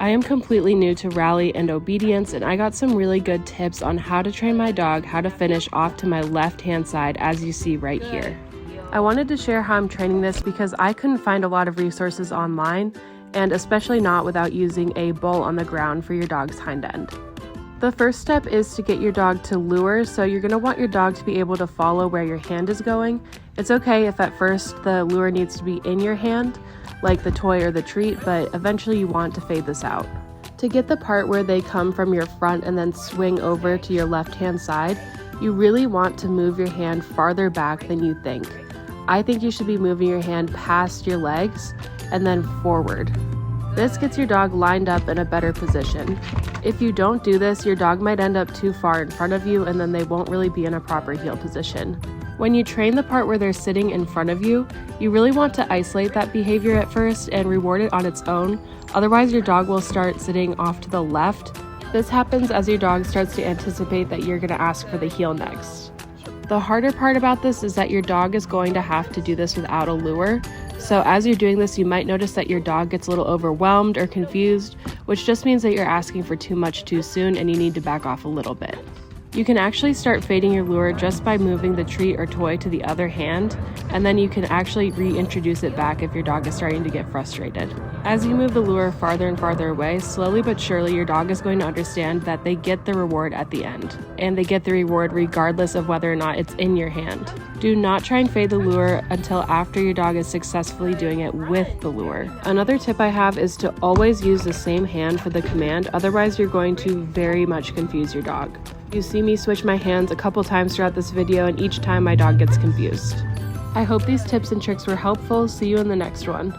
I am completely new to rally and obedience, and I got some really good tips on how to train my dog how to finish off to my left-hand side, as you see right here. I wanted to share how I'm training this because I couldn't find a lot of resources online, and especially not without using a bull on the ground for your dog's hind end. The first step is to get your dog to lure, so you're going to want your dog to be able to follow where your hand is going. It's okay if at first the lure needs to be in your hand, like the toy or the treat, but eventually you want to fade this out. To get the part where they come from your front and then swing over to your left-hand side, you really want to move your hand farther back than you think. I think you should be moving your hand past your legs and then forward. This gets your dog lined up in a better position. If you don't do this, your dog might end up too far in front of you and then they won't really be in a proper heel position. When you train the part where they're sitting in front of you, you really want to isolate that behavior at first and reward it on its own. Otherwise, your dog will start sitting off to the left. This happens as your dog starts to anticipate that you're going to ask for the heel next. The harder part about this is that your dog is going to have to do this without a lure. So as you're doing this, you might notice that your dog gets a little overwhelmed or confused, which just means that you're asking for too much too soon and you need to back off a little bit. You can actually start fading your lure just by moving the treat or toy to the other hand, and then you can actually reintroduce it back if your dog is starting to get frustrated. As you move the lure farther and farther away, slowly but surely your dog is going to understand that they get the reward at the end, and they get the reward regardless of whether or not it's in your hand. Do not try and fade the lure until after your dog is successfully doing it with the lure. Another tip I have is to always use the same hand for the command, otherwise you're going to very much confuse your dog. You see me switch my hands a couple times throughout this video, and each time my dog gets confused. I hope these tips and tricks were helpful. See you in the next one.